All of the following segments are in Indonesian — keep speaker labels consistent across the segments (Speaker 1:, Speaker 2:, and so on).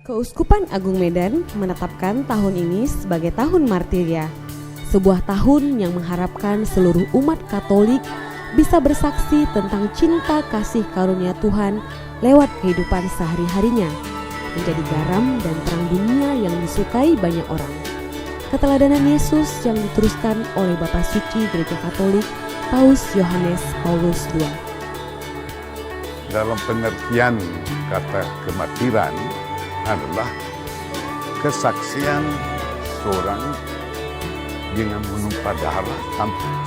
Speaker 1: Keuskupan Agung Medan menetapkan tahun ini sebagai tahun Martiria, sebuah tahun yang mengharapkan seluruh umat Katolik bisa bersaksi tentang cinta kasih karunia Tuhan lewat kehidupan sehari-harinya, menjadi garam dan terang dunia yang disukai banyak orang. Keteladanan Yesus yang diteruskan oleh Bapa Suci Gereja Katolik Paus Yohanes Paulus II.
Speaker 2: Dalam pengertian kata kemartiran adalah kesaksian seorang dengan menumpah darah,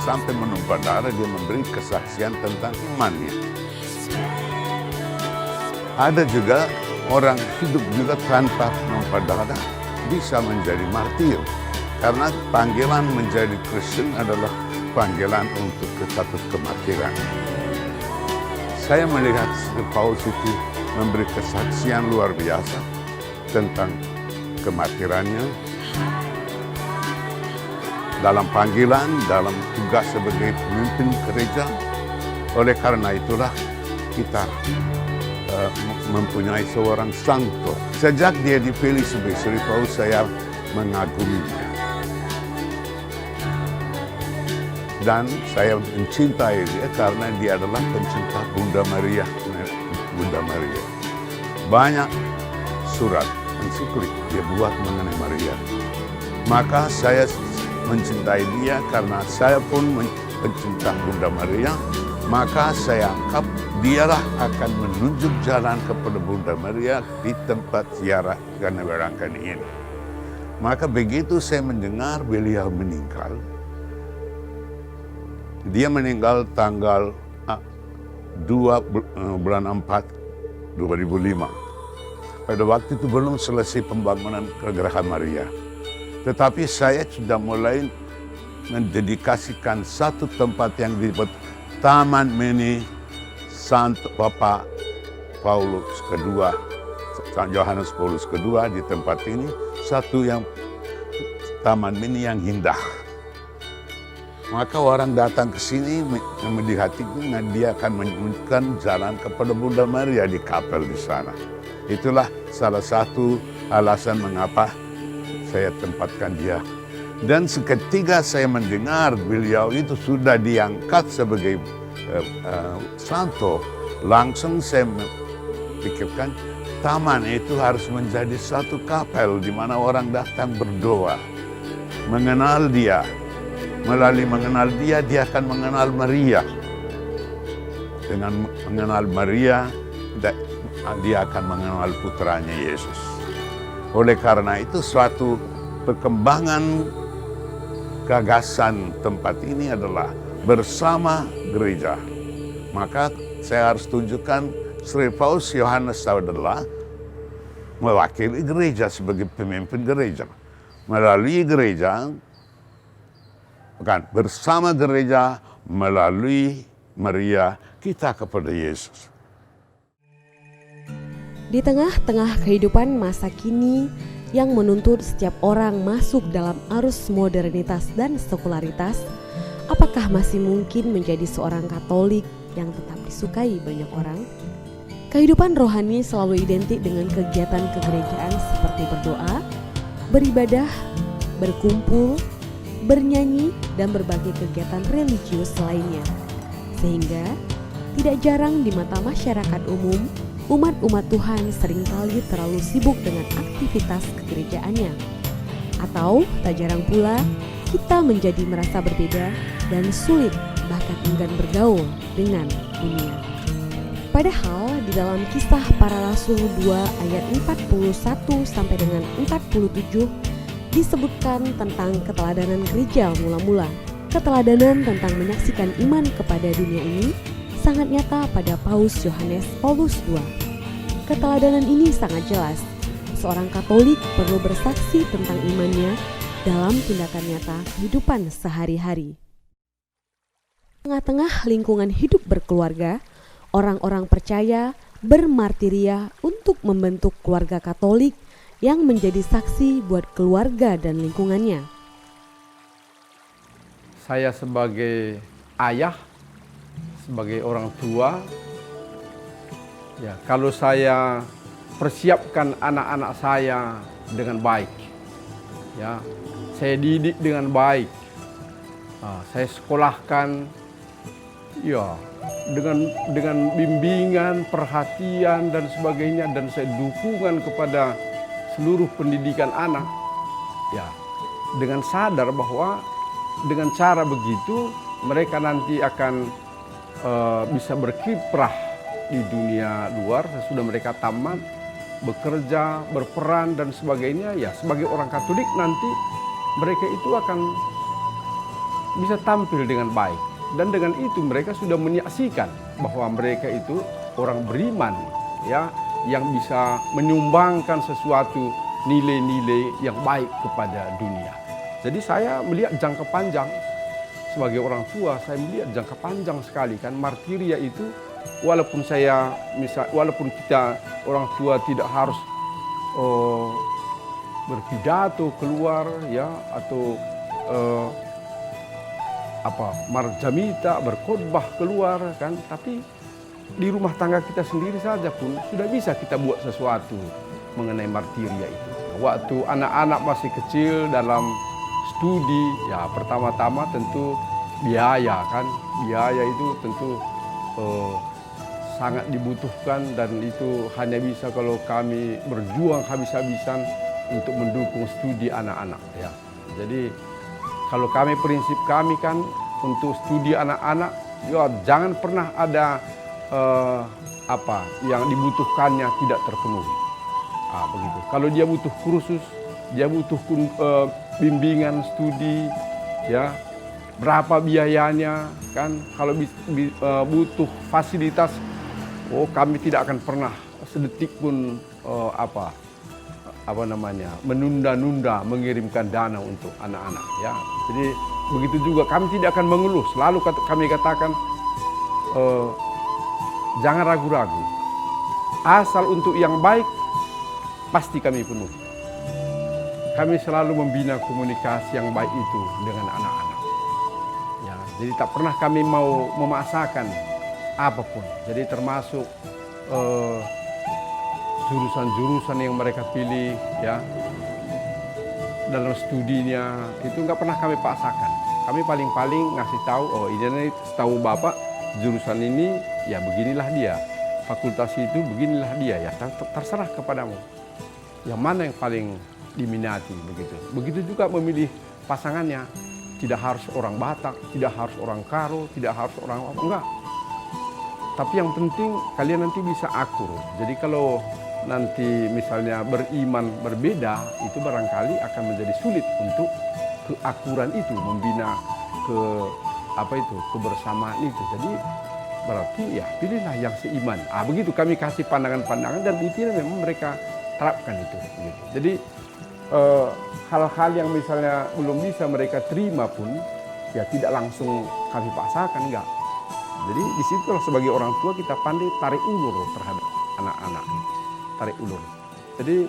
Speaker 2: sampai menumpah darah dia memberi kesaksian tentang imannya. Ada juga orang hidup juga tanpa menumpah darah bisa menjadi martir, karena panggilan menjadi Kristen adalah panggilan untuk ke satu kemartiran. Saya melihat Paulus itu memberi kesaksian luar biasa tentang kemartirannya dalam panggilan, dalam tugas sebagai pemimpin gereja. Oleh karena itulah kita mempunyai seorang santo. Sejak dia dipilih sebagai Sri Paulus, saya mengaguminya. Dan saya mencintai dia karena dia adalah pencinta Bunda Maria. Bunda Maria. Banyak surat ensiklik dia buat mengenai Maria. Maka saya mencintai dia karena saya pun pencinta Bunda Maria. Maka saya anggap dialah akan menunjuk jalan kepada Bunda Maria di tempat ziarah kenegaraan ini. Maka begitu saya mendengar beliau meninggal, dia meninggal tanggal 2 bulan 4 2005. Pada waktu itu belum selesai pembangunan Geraha Maria. Tetapi saya sudah mulai mendedikasikan satu tempat yang disebut Taman Mini Santo Papa Paulus II, Santo Yohanes Paulus II. Di tempat ini satu yang taman mini yang indah. Maka orang datang ke sini melihat itu, dia akan menunjukkan jalan kepada Bunda Maria di kapel di sana. Itulah salah satu alasan mengapa saya tempatkan dia. Dan seketika saya mendengar beliau itu sudah diangkat sebagai santo, langsung saya pikirkan taman itu harus menjadi satu kapel di mana orang datang berdoa, mengenal dia. Melalui mengenal dia, dia akan mengenal Maria. Dengan mengenal Maria, dia akan mengenal putranya Yesus. Oleh karena itu, suatu perkembangan gagasan tempat ini adalah bersama gereja. Maka saya harus tunjukkan Sri Paus Yohanes adalah mewakili gereja sebagai pemimpin gereja. Melalui gereja, bukan, bersama gereja, melalui Maria, kita kepada Yesus.
Speaker 1: Di tengah-tengah kehidupan masa kini yang menuntut setiap orang masuk dalam arus modernitas dan sekularitas, apakah masih mungkin menjadi seorang Katolik yang tetap disukai banyak orang? Kehidupan rohani selalu identik dengan kegiatan kegerejaan seperti berdoa, beribadah, berkumpul, bernyanyi, dan berbagai kegiatan religius lainnya. Sehingga tidak jarang di mata masyarakat umum, umat-umat Tuhan seringkali terlalu sibuk dengan aktivitas kegerejaannya. Atau tak jarang pula kita menjadi merasa berbeda dan sulit bahkan enggan bergaul dengan dunia. Padahal di dalam Kisah Para Rasul 2 ayat 41 sampai dengan 47 disebutkan tentang keteladanan gereja mula-mula. Keteladanan tentang menyaksikan iman kepada dunia ini sangat nyata pada Paus Yohanes Paulus II. Keteladanan ini sangat jelas. Seorang Katolik perlu bersaksi tentang imannya dalam tindakan nyata kehidupan sehari-hari. Tengah-tengah lingkungan hidup berkeluarga, orang-orang percaya bermartiria untuk membentuk keluarga Katolik yang menjadi saksi buat keluarga dan lingkungannya.
Speaker 3: Saya sebagai ayah, sebagai orang tua, ya kalau saya persiapkan anak-anak saya dengan baik. Ya, saya didik dengan baik. Saya sekolahkan ya dengan bimbingan, perhatian dan sebagainya, dan saya dukungan kepada seluruh pendidikan anak. Ya, dengan sadar bahwa dengan cara begitu mereka nanti akan bisa berkiprah di dunia luar sesudah mereka tamat bekerja, berperan dan sebagainya. Ya, sebagai orang Katolik nanti mereka itu akan bisa tampil dengan baik, dan dengan itu mereka sudah menyaksikan bahwa mereka itu orang beriman, ya, yang bisa menyumbangkan sesuatu nilai-nilai yang baik kepada dunia. Jadi saya melihat jangka panjang sebagai orang tua, saya melihat jangka panjang sekali kan. Martiria itu walaupun kita orang tua tidak harus berpidato keluar ya, atau marjamita berkhotbah keluar kan, tapi di rumah tangga kita sendiri saja pun sudah bisa kita buat sesuatu mengenai martiria itu. Waktu anak-anak masih kecil dalam studi, ya pertama-tama tentu biaya kan, biaya itu tentu sangat dibutuhkan, dan itu hanya bisa kalau kami berjuang habis-habisan untuk mendukung studi anak-anak ya. Jadi kalau kami, prinsip kami kan untuk studi anak-anak, ya jangan pernah ada yang dibutuhkannya tidak terpenuhi. Begitu. Kalau dia butuh kursus, dia butuh bimbingan studi, ya berapa biayanya kan? Kalau butuh fasilitas, kami tidak akan pernah sedetik pun menunda-nunda mengirimkan dana untuk anak-anak ya. Jadi begitu juga kami tidak akan mengeluh. Selalu kami katakan jangan ragu-ragu. Asal untuk yang baik pasti kami penuhi. Kami selalu membina komunikasi yang baik itu dengan anak-anak. Ya, jadi tak pernah kami mau memaksakan apapun. Jadi termasuk jurusan-jurusan yang mereka pilih ya dalam studinya itu nggak pernah kami paksakan. Kami paling-paling ngasih tahu, ini setahu Bapak jurusan ini ya beginilah dia, fakultas itu beginilah dia ya, terserah kepadamu. Yang mana yang paling diminati begitu. Begitu juga memilih pasangannya, tidak harus orang Batak, tidak harus orang Karo, tidak harus orang apa, enggak. Tapi yang penting kalian nanti bisa akur. Jadi kalau nanti misalnya beriman berbeda, itu barangkali akan menjadi sulit untuk keakuran itu, membina kebersamaan itu. Jadi berarti ya pilihlah yang seiman. Begitu kami kasih pandangan-pandangan, dan itu memang mereka terapkan itu. Gitu. Jadi hal-hal yang misalnya belum bisa mereka terima pun ya tidak langsung kami paksakan, enggak. Jadi di situ sebagai orang tua kita pandai tarik ulur terhadap anak-anak, tarik ulur. Jadi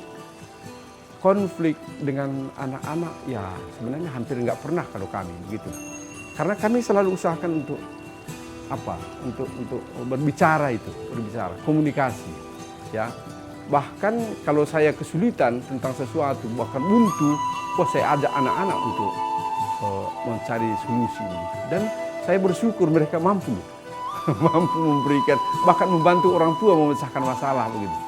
Speaker 3: konflik dengan anak-anak ya sebenarnya hampir nggak pernah kalau kami begitu. Karena kami selalu usahakan untuk untuk berbicara, komunikasi, ya. Bahkan kalau saya kesulitan tentang sesuatu, bahkan buntu, saya ajak anak-anak untuk mencari solusi. Dan saya bersyukur mereka mampu memberikan, bahkan membantu orang tua memecahkan masalah begitu.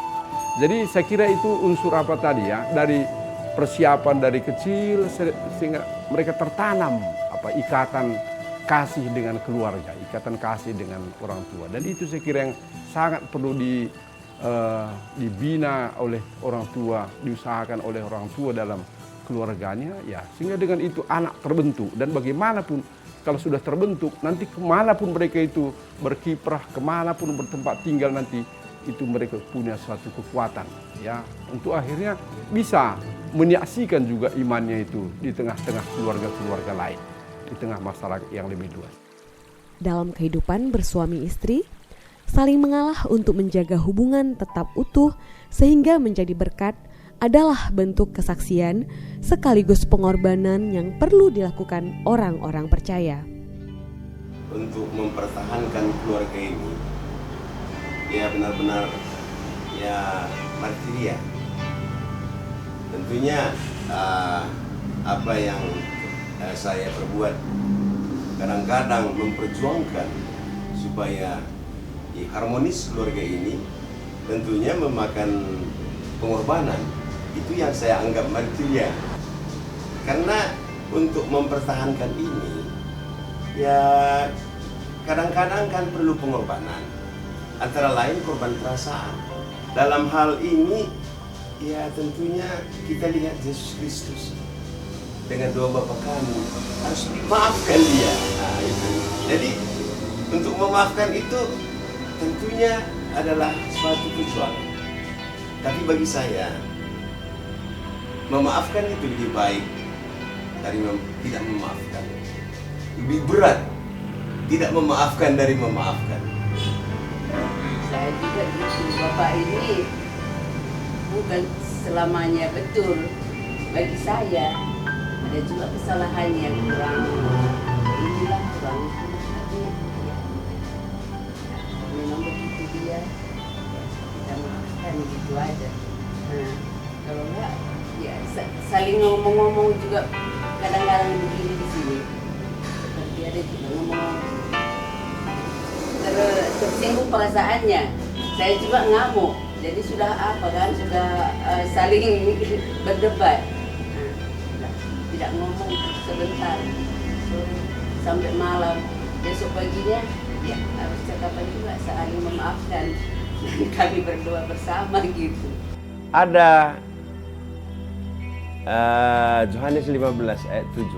Speaker 3: Jadi saya kira itu unsur tadi ya, dari persiapan dari kecil sehingga mereka tertanam ikatan kasih dengan keluarga, ikatan kasih dengan orang tua. Dan itu saya kira yang sangat perlu dibina oleh orang tua, diusahakan oleh orang tua dalam keluarganya ya, sehingga dengan itu anak terbentuk. Dan bagaimanapun kalau sudah terbentuk, nanti kemanapun mereka itu berkiprah, kemanapun bertempat tinggal nanti, itu mereka punya suatu kekuatan ya, untuk akhirnya bisa menyaksikan juga imannya itu di tengah-tengah keluarga-keluarga lain, di tengah masyarakat yang lebih luas.
Speaker 1: Dalam kehidupan bersuami istri, saling mengalah untuk menjaga hubungan tetap utuh sehingga menjadi berkat adalah bentuk kesaksian sekaligus pengorbanan yang perlu dilakukan orang-orang percaya.
Speaker 4: Untuk mempertahankan keluarga ini, ya benar-benar ya martiria. Tentunya apa yang saya perbuat kadang-kadang memperjuangkan supaya harmonis keluarga ini, tentunya memakan pengorbanan. Itu yang saya anggap martiria. Karena untuk mempertahankan ini, ya kadang-kadang kan perlu pengorbanan. Antara lain korban perasaan. Dalam hal ini, ya tentunya kita lihat Yesus Kristus dengan doa Bapa kami harus dimaafkan dia. Nah, itu. Jadi untuk memaafkan itu tentunya adalah suatu perjuangan. Tapi bagi saya memaafkan itu lebih baik dari tidak memaafkan. Lebih berat tidak memaafkan dari memaafkan.
Speaker 5: Saya juga gitu, Bapak ini bukan selamanya betul. Bagi saya ada juga kesalahan yang kurang inilah kurang tapi ya, memang begitu dia, kita maafkan gitu aja. Nah, kalau enggak ya saling ngomong-ngomong juga kadang-kadang begini di sini seperti ada juga ngomong tersinggung perasaannya, saya juga ngamuk, jadi sudah apa kan sudah saling berdebat. Tidak ngomong sebentar, sore sampai malam, besok paginya ya harus cakapan juga saling memaafkan. Kami berdoa bersama gitu.
Speaker 4: Ada Yohanes 15 ayat 7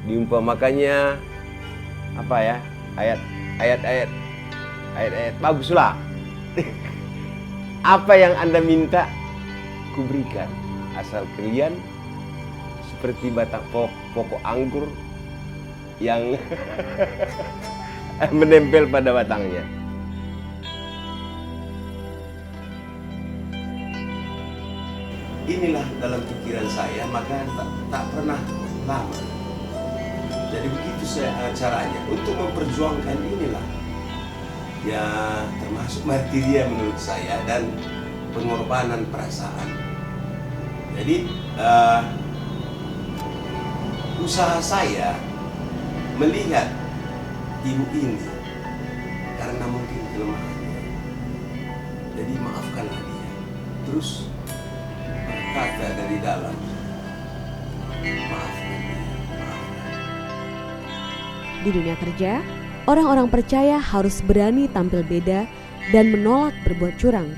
Speaker 4: diumpamakannya apa ya, ayat-ayat baguslah. Apa yang Anda minta kuberikan asal kalian seperti batang pokok anggur yang menempel pada batangnya. Inilah dalam pikiran saya, maka tak pernah lama. Jadi begitu caranya untuk memperjuangkan inilah. Ya termasuk martiria menurut saya dan pengorbanan perasaan. Jadi usaha saya melihat ibu ini karena mungkin kelemahannya. Jadi maafkanlah dia. Terus berkata dari dalam, maafkan dia, maafkan.
Speaker 1: Di dunia kerja, orang-orang percaya harus berani tampil beda dan menolak berbuat curang,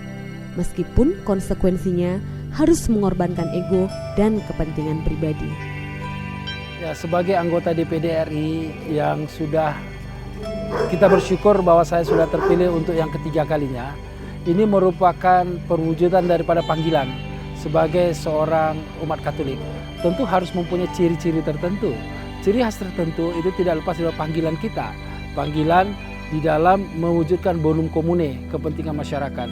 Speaker 1: meskipun konsekuensinya harus mengorbankan ego dan kepentingan pribadi.
Speaker 6: Ya, sebagai anggota DPD RI yang sudah kita bersyukur bahwa saya sudah terpilih untuk yang ketiga kalinya, ini merupakan perwujudan daripada panggilan sebagai seorang umat Katolik. Tentu harus mempunyai ciri-ciri tertentu. Ciri khas tertentu itu tidak lepas dari panggilan kita. Panggilan di dalam mewujudkan bonum comune, kepentingan masyarakat.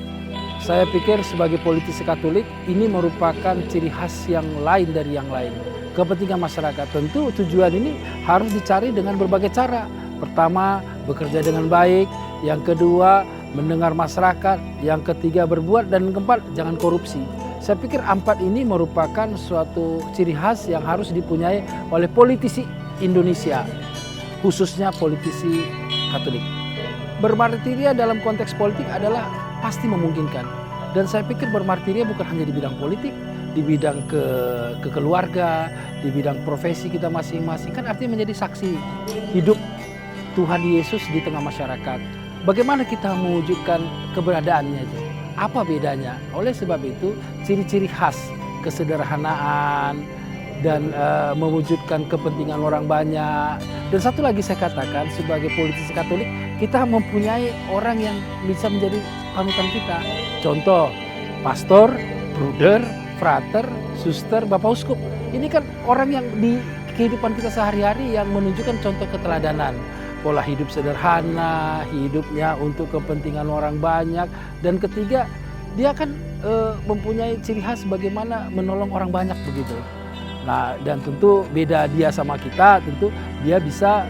Speaker 6: Saya pikir sebagai politisi Katolik ini merupakan ciri khas yang lain dari yang lain. Kepentingan masyarakat, tentu tujuan ini harus dicari dengan berbagai cara. Pertama, bekerja dengan baik. Yang kedua, mendengar masyarakat. Yang ketiga, berbuat. Dan keempat, jangan korupsi. Saya pikir empat ini merupakan suatu ciri khas yang harus dipunyai oleh politisi Indonesia, khususnya politisi Katolik. Bermartiria dalam konteks politik adalah pasti memungkinkan. Dan saya pikir bermartiria bukan hanya di bidang politik, di bidang kekeluarga, di bidang profesi kita masing-masing. Kan artinya menjadi saksi hidup Tuhan Yesus di tengah masyarakat. Bagaimana kita mewujudkan keberadaannya itu? Apa bedanya? Oleh sebab itu, ciri-ciri khas kesederhanaan dan mewujudkan kepentingan orang banyak. Dan satu lagi saya katakan, sebagai politisi Katolik, kita mempunyai orang yang bisa menjadi panutan kita. Contoh, pastor, bruder, frater, suster, bapak uskup. Ini kan orang yang di kehidupan kita sehari-hari yang menunjukkan contoh keteladanan. Pola hidup sederhana, hidupnya untuk kepentingan orang banyak. Dan ketiga, dia kan mempunyai ciri khas bagaimana menolong orang banyak begitu. Nah, dan tentu beda dia sama kita, tentu dia bisa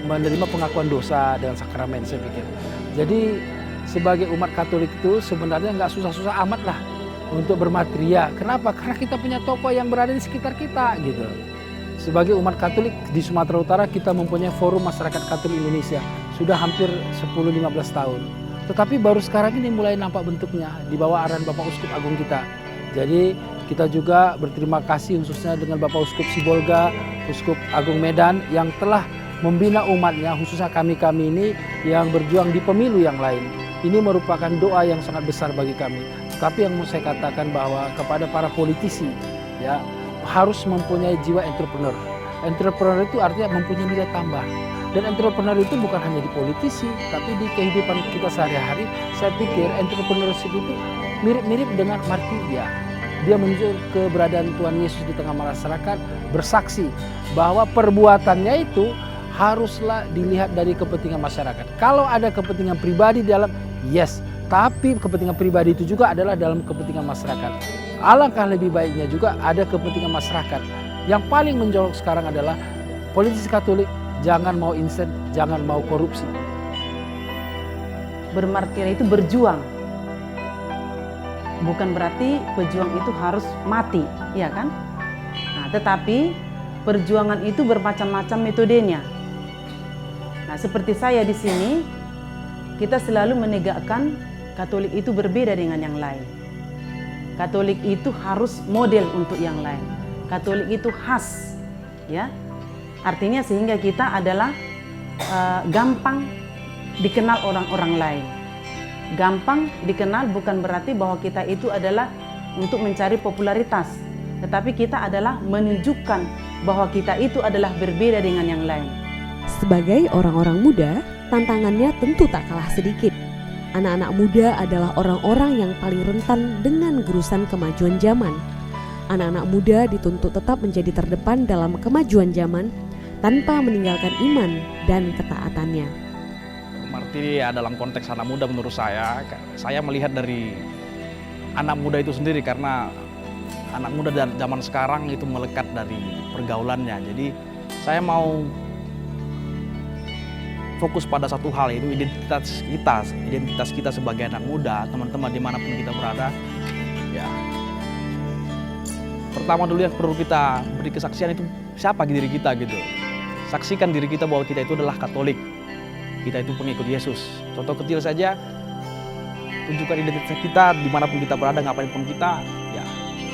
Speaker 6: menerima pengakuan dosa dengan sakramen, saya pikir. Jadi sebagai umat Katolik itu sebenarnya nggak susah-susah amat lah untuk bermatria. Kenapa? Karena kita punya tokoh yang berada di sekitar kita gitu. Sebagai umat Katolik di Sumatera Utara kita mempunyai Forum Masyarakat Katolik Indonesia sudah hampir 10-15 tahun. Tetapi baru sekarang ini mulai nampak bentuknya di bawah arahan Bapak Uskup Agung kita. Jadi kita juga berterima kasih khususnya dengan Bapak Uskup Sibolga, Uskup Agung Medan yang telah membina umatnya, khususnya kami-kami ini yang berjuang di pemilu yang lain. Ini merupakan doa yang sangat besar bagi kami. Tapi yang mau saya katakan bahwa kepada para politisi ya harus mempunyai jiwa entrepreneur. Entrepreneur itu artinya mempunyai nilai tambah. Dan entrepreneur itu bukan hanya di politisi, tapi di kehidupan kita sehari-hari. Saya pikir entrepreneurship itu mirip-mirip dengan martiria. Dia menunjukkan keberadaan Tuhan Yesus di tengah masyarakat, bersaksi bahwa perbuatannya itu haruslah dilihat dari kepentingan masyarakat. Kalau ada kepentingan pribadi dalam, yes, tapi kepentingan pribadi itu juga adalah dalam kepentingan masyarakat. Alangkah lebih baiknya juga ada kepentingan masyarakat. Yang paling menjolok sekarang adalah politisi Katolik jangan mau instan, jangan mau korupsi.
Speaker 7: Bermartir itu berjuang. Bukan berarti pejuang itu harus mati, ya kan? Nah, tetapi perjuangan itu bermacam-macam metodenya. Nah, seperti saya di sini, kita selalu menegakkan Katolik itu berbeda dengan yang lain. Katolik itu harus model untuk yang lain. Katolik itu khas, ya. Artinya sehingga kita adalah gampang dikenal orang-orang lain. Gampang dikenal bukan berarti bahwa kita itu adalah untuk mencari popularitas, tetapi kita adalah menunjukkan bahwa kita itu adalah berbeda dengan yang lain.
Speaker 1: Sebagai orang-orang muda, tantangannya tentu tak kalah sedikit. Anak-anak muda adalah orang-orang yang paling rentan dengan gerusan kemajuan zaman. Anak-anak muda dituntut tetap menjadi terdepan dalam kemajuan zaman tanpa meninggalkan iman dan ketaatannya.
Speaker 8: Martiria dalam konteks anak muda menurut saya melihat dari anak muda itu sendiri karena anak muda dari zaman sekarang itu melekat dari pergaulannya. Jadi saya mau fokus pada satu hal, yaitu identitas kita sebagai anak muda, teman-teman dimanapun kita berada. Ya, pertama dulu yang perlu kita beri kesaksian itu siapa diri kita gitu. Saksikan diri kita bahwa kita itu adalah Katolik, kita itu pengikut Yesus. Contoh kecil saja, tunjukkan identitas kita dimanapun kita berada, ngapain pun kita. Ya,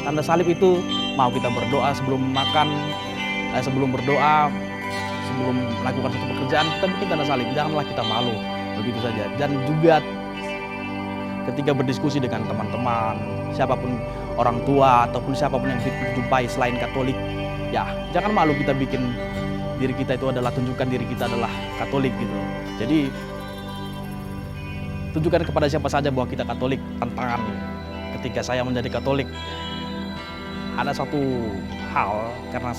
Speaker 8: tanda salib itu mau kita berdoa sebelum makan, sebelum berdoa, sebelum melakukan suatu pekerjaan, kita bikin tanda salib. Janganlah kita malu, begitu saja. Dan juga ketika berdiskusi dengan teman-teman, siapapun orang tua ataupun siapapun yang kita jumpai selain Katolik, ya jangan malu kita bikin diri kita itu adalah, tunjukkan diri kita adalah Katolik gitu. Jadi tunjukkan kepada siapa saja bahwa kita Katolik. Tantangan ketika saya menjadi Katolik, ada satu hal, karena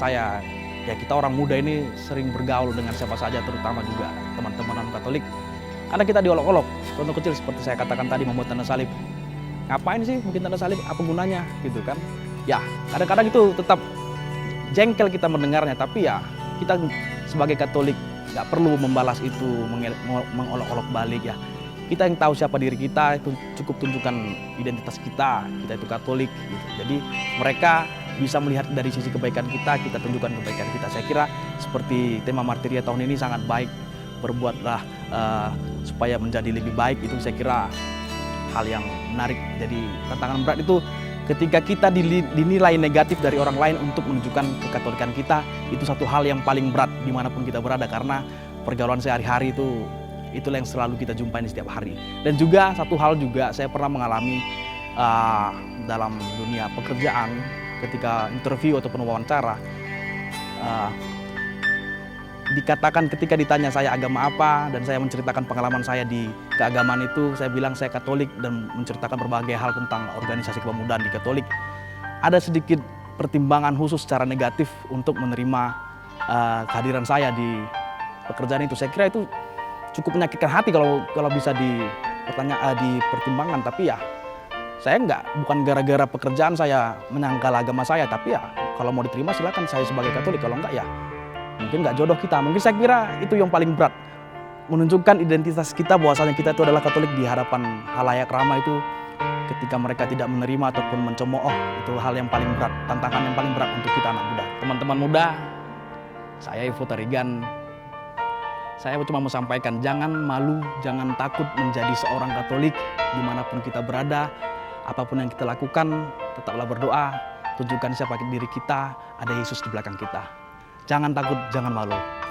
Speaker 8: kita orang muda ini sering bergaul dengan siapa saja, terutama juga teman-teman non-Katolik. Karena kita diolok-olok. Contoh kecil seperti saya katakan tadi, membuat tanda salib. Ngapain sih bikin tanda salib? Apa gunanya? Gitu kan? Ya, kadang-kadang itu tetap jengkel kita mendengarnya, tapi ya kita sebagai Katolik nggak perlu membalas itu, mengolok-olok balik ya. Kita yang tahu siapa diri kita, itu cukup tunjukkan identitas kita itu Katolik gitu. Jadi mereka bisa melihat dari sisi kebaikan kita tunjukkan kebaikan kita. Saya kira seperti tema Martiria tahun ini sangat baik, berbuatlah supaya menjadi lebih baik, itu saya kira hal yang menarik. Jadi tantangan berat itu ketika kita dinilai negatif dari orang lain untuk menunjukkan kekatolikan kita, itu satu hal yang paling berat dimanapun kita berada, karena pergaulan sehari-hari itulah yang selalu kita jumpai setiap hari. Dan juga satu hal juga saya pernah mengalami dalam dunia pekerjaan, ketika interview ataupun wawancara, dikatakan ketika ditanya saya agama apa dan saya menceritakan pengalaman saya di keagamaan itu, saya bilang saya Katolik dan menceritakan berbagai hal tentang organisasi kepemudaan di Katolik. Ada sedikit pertimbangan khusus secara negatif untuk menerima kehadiran saya di pekerjaan itu. Saya kira itu cukup menyakitkan hati kalau bisa dipertimbangkan. Tapi ya saya bukan gara-gara pekerjaan saya menyangkal agama saya, tapi ya kalau mau diterima silakan saya sebagai Katolik, kalau enggak ya mungkin nggak jodoh kita. Mungkin saya kira itu yang paling berat. menunjukkan identitas kita bahwasanya kita itu adalah Katolik di hadapan halayak ramai itu, ketika mereka tidak menerima ataupun mencemooh, itu hal yang paling berat, tantangan yang paling berat untuk kita anak muda. Teman-teman muda, saya Ivo Tarigan, saya cuma mau sampaikan, jangan malu, jangan takut menjadi seorang Katolik dimanapun kita berada, apapun yang kita lakukan, tetaplah berdoa, tunjukkan siapa diri kita, ada Yesus di belakang kita. Jangan takut, jangan malu.